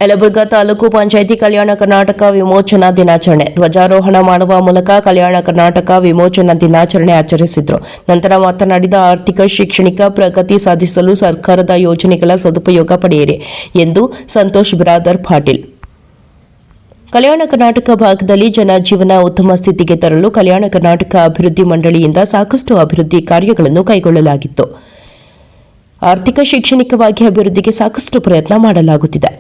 ಯಲಬುರ್ಗಾ ತಾಲೂಕು ಪಂಚಾಯಿತಿ ಕಲ್ಯಾಣ ಕರ್ನಾಟಕ ವಿಮೋಚನಾ ದಿನಾಚರಣೆ ಧ್ವಜಾರೋಹಣ ಮಾಡುವ ಮೂಲಕ ಕಲ್ಯಾಣ ಕರ್ನಾಟಕ ವಿಮೋಚನಾ ದಿನಾಚರಣೆ ಆಚರಿಸಿದರು. ನಂತರ ಮಾತನಾಡಿದ ಆರ್ಥಿಕ ಶೈಕ್ಷಣಿಕ ಪ್ರಗತಿ ಸಾಧಿಸಲು ಸರ್ಕಾರದ ಯೋಜನೆಗಳ ಸದುಪಯೋಗ ಪಡೆಯಿರಿ ಎಂದು ಸಂತೋಷ್ ಬಿರಾದರ್ ಪಾಟೀಲ್. ಕಲ್ಯಾಣ ಕರ್ನಾಟಕ ಭಾಗದಲ್ಲಿ ಜನಜೀವನ ಉತ್ತಮ ಸ್ಥಿತಿಗೆ ತರಲು ಕಲ್ಯಾಣ ಕರ್ನಾಟಕ ಅಭಿವೃದ್ಧಿ ಮಂಡಳಿಯಿಂದ ಸಾಕಷ್ಟು ಅಭಿವೃದ್ಧಿ ಕಾರ್ಯಗಳನ್ನು ಕೈಗೊಳ್ಳಲಾಗಿತ್ತು. ಆರ್ಥಿಕ ಶೈಕ್ಷಣಿಕವಾಗಿ ಅಭಿವೃದ್ಧಿಗೆ ಸಾಕಷ್ಟು ಪ್ರಯತ್ನ ಮಾಡಲಾಗುತ್ತಿದೆ.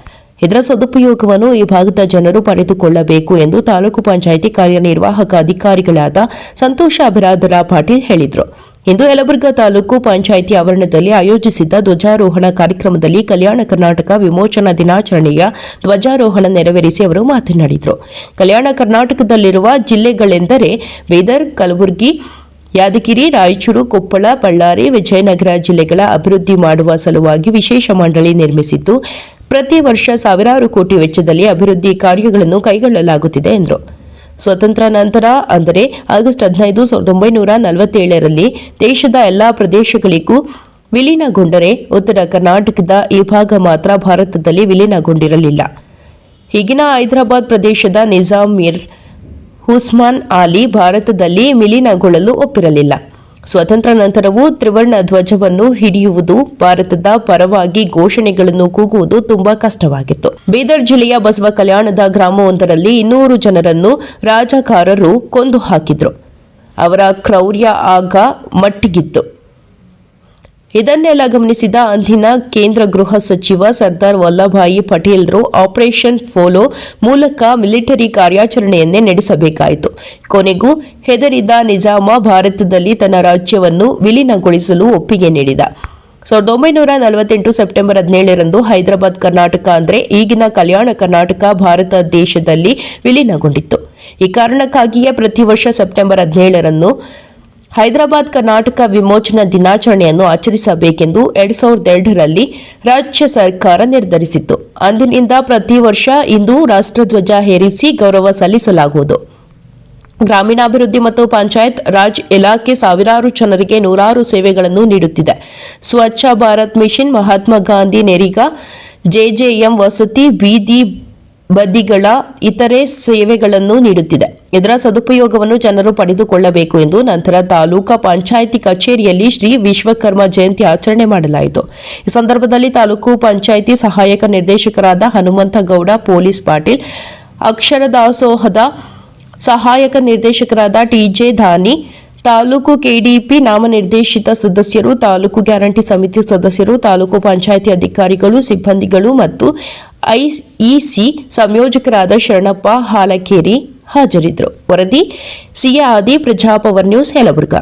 ಇದರ ಸದುಪಯೋಗವನ್ನು ಈ ಭಾಗದ ಜನರು ಪಡೆದುಕೊಳ್ಳಬೇಕು ಎಂದು ತಾಲೂಕು ಪಂಚಾಯಿತಿ ಕಾರ್ಯನಿರ್ವಾಹಕ ಅಧಿಕಾರಿಗಳಾದ ಸಂತೋಷ ಬಿರಾದರ ಪಾಟೀಲ್ ಹೇಳಿದರು. ಇಂದು ಯಲಬುರ್ಗಾ ತಾಲೂಕು ಪಂಚಾಯಿತಿ ಆವರಣದಲ್ಲಿ ಆಯೋಜಿಸಿದ್ದ ಧ್ವಜಾರೋಹಣ ಕಾರ್ಯಕ್ರಮದಲ್ಲಿ ಕಲ್ಯಾಣ ಕರ್ನಾಟಕ ವಿಮೋಚನಾ ದಿನಾಚರಣೆಯ ಧ್ವಜಾರೋಹಣ ನೆರವೇರಿಸಿ ಅವರು ಮಾತನಾಡಿದರು. ಕಲ್ಯಾಣ ಕರ್ನಾಟಕದಲ್ಲಿರುವ ಜಿಲ್ಲೆಗಳೆಂದರೆ ಬೀದರ್, ಕಲಬುರಗಿ, ಯಾದಗಿರಿ, ರಾಯಚೂರು, ಕೊಪ್ಪಳ, ಬಳ್ಳಾರಿ, ವಿಜಯನಗರ ಜಿಲ್ಲೆಗಳ ಅಭಿವೃದ್ಧಿ ಮಾಡುವ ಸಲುವಾಗಿ ವಿಶೇಷ ಮಂಡಳಿ ನಿರ್ಮಿಸಿದ್ದು ಪ್ರತಿ ವರ್ಷ ಸಾವಿರಾರು ಕೋಟಿ ವೆಚ್ಚದಲ್ಲಿ ಅಭಿವೃದ್ಧಿ ಕಾರ್ಯಗಳನ್ನು ಕೈಗೊಳ್ಳಲಾಗುತ್ತಿದೆ ಎಂದರು. ಸ್ವತಂತ್ರ ನಂತರ ಅಂದರೆ ಆಗಸ್ಟ್ 15, 1947ರಲ್ಲಿ ದೇಶದ ಎಲ್ಲಾ ಪ್ರದೇಶಗಳಿಗೂ ವಿಲೀನಗೊಂಡರೆ ಉತ್ತರ ಕರ್ನಾಟಕದ ಈ ಭಾಗ ಮಾತ್ರ ಭಾರತದಲ್ಲಿ ವಿಲೀನಗೊಂಡಿರಲಿಲ್ಲ. ಈಗಿನ ಹೈದರಾಬಾದ್ ಪ್ರದೇಶದ ನಿಜಾಮ್ ಮೀರ್ ಉಸ್ಮಾನ್ ಆಲಿ ಭಾರತದಲ್ಲಿ ವಿಲೀನಗೊಳ್ಳಲು ಒಪ್ಪಿರಲಿಲ್ಲ. ಸ್ವಾತಂತ್ರ್ಯ ನಂತರವೂ ತ್ರಿವರ್ಣ ಧ್ವಜವನ್ನು ಹಿಡಿಯುವುದು, ಭಾರತದ ಪರವಾಗಿ ಘೋಷಣೆಗಳನ್ನು ಕೂಗುವುದು ತುಂಬಾ ಕಷ್ಟವಾಗಿತ್ತು. ಬೀದರ್ ಜಿಲ್ಲೆಯ ಬಸವ ಕಲ್ಯಾಣದ ಗ್ರಾಮವೊಂದರಲ್ಲಿ 200 ಜನರನ್ನು ರಾಜಕಾರರು ಕೊಂದು ಹಾಕಿದ್ರು. ಅವರ ಕ್ರೌರ್ಯ ಆಗ ಮಟ್ಟಿಗಿತ್ತು. ಇದನ್ನೆಲ್ಲ ಗಮನಿಸಿದ ಅಂದಿನ ಕೇಂದ್ರ ಗೃಹ ಸಚಿವ ಸರ್ದಾರ್ ವಲ್ಲಭಾಯಿ ಪಟೇಲ್ರು ಆಪರೇಷನ್ ಫೋಲೋ ಮೂಲಕ ಮಿಲಿಟರಿ ಕಾರ್ಯಾಚರಣೆಯನ್ನೇ ನಡೆಸಬೇಕಾಯಿತು. ಕೊನೆಗೂ ಹೆದರಿದ ನಿಜಾಮ ಭಾರತದಲ್ಲಿ ತನ್ನ ರಾಜ್ಯವನ್ನು ವಿಲೀನಗೊಳಿಸಲು ಒಪ್ಪಿಗೆ ನೀಡಿದ. 1948 ಸೆಪ್ಟೆಂಬರ್ 17ರಂದು ಹೈದರಾಬಾದ್ ಕರ್ನಾಟಕ ಅಂದರೆ ಈಗಿನ ಕಲ್ಯಾಣ ಕರ್ನಾಟಕ ಭಾರತ ದೇಶದಲ್ಲಿ ವಿಲೀನಗೊಂಡಿತ್ತು. ಈ ಕಾರಣಕ್ಕಾಗಿಯೇ ಪ್ರತಿ ವರ್ಷ ಸೆಪ್ಟೆಂಬರ್ 17ರಂದು ಹೈದರಾಬಾದ್ ಕರ್ನಾಟಕ ವಿಮೋಚನಾ ದಿನಾಚರಣೆಯನ್ನು ಆಚರಿಸಬೇಕೆಂದು 2002ರಲ್ಲಿ ರಾಜ್ಯ ಸರ್ಕಾರ ನಿರ್ಧರಿಸಿತ್ತು. ಅಂದಿನಿಂದ ಪ್ರತಿ ವರ್ಷ ಇಂದು ರಾಷ್ಟ್ರಧ್ವಜ ಹೇರಿಸಿ ಗೌರವ ಸಲ್ಲಿಸಲಾಗುವುದು. ಗ್ರಾಮೀಣಾಭಿವೃದ್ಧಿ ಮತ್ತು ಪಂಚಾಯತ್ ರಾಜ್ ಇಲಾಖೆ ಸಾವಿರಾರು ಜನರಿಗೆ ನೂರಾರು ಸೇವೆಗಳನ್ನು ನೀಡುತ್ತಿದೆ. ಸ್ವಚ್ಛ ಭಾರತ್ ಮಿಷನ್, ಮಹಾತ್ಮ ಗಾಂಧಿ ನರೇಗಾ, ಜೆಜೆಎಂ ವಸತಿ, ಬೀದಿ ಬದಿಗಳ ಇತರೆ ಸೇವೆಗಳನ್ನು ನೀಡುತ್ತಿದೆ. ಇದರ ಸದುಪಯೋಗವನ್ನು ಜನರು ಪಡೆದುಕೊಳ್ಳಬೇಕು ಎಂದು ನಂತರ ತಾಲೂಕಾ ಪಂಚಾಯಿತಿ ಕಚೇರಿಯಲ್ಲಿ ಶ್ರೀ ವಿಶ್ವಕರ್ಮ ಜಯಂತಿ ಆಚರಣೆ ಮಾಡಲಾಯಿತು. ಈ ಸಂದರ್ಭದಲ್ಲಿ ತಾಲೂಕು ಪಂಚಾಯಿತಿ ಸಹಾಯಕ ನಿರ್ದೇಶಕರಾದ ಹನುಮಂತಗೌಡ ಪೊಲೀಸ್ ಪಾಟೀಲ್, ಅಕ್ಷರ ದಾಸೋಹದ ಸಹಾಯಕ ನಿರ್ದೇಶಕರಾದ ಟಿಜೆ ಧಾನಿ, ತಾಲೂಕು ಕೆಡಿಪಿ ನಾಮನಿರ್ದೇಶಿತ ಸದಸ್ಯರು, ತಾಲೂಕು ಗ್ಯಾರಂಟಿ ಸಮಿತಿ ಸದಸ್ಯರು, ತಾಲೂಕು ಪಂಚಾಯಿತಿ ಅಧಿಕಾರಿಗಳು, ಸಿಬ್ಬಂದಿಗಳು ಮತ್ತು ಐಇಸಿ ಸಂಯೋಜಕರಾದ ಶರಣಪ್ಪ ಹಾಲಕೇರಿ ಹಾಜರಿದ್ದರು. ವರದಿ ಸಿಎ ಆದಿ, ಪ್ರಜಾಪವರ್ ನ್ಯೂಸ್, ಯಲಬುರ್ಗಾ.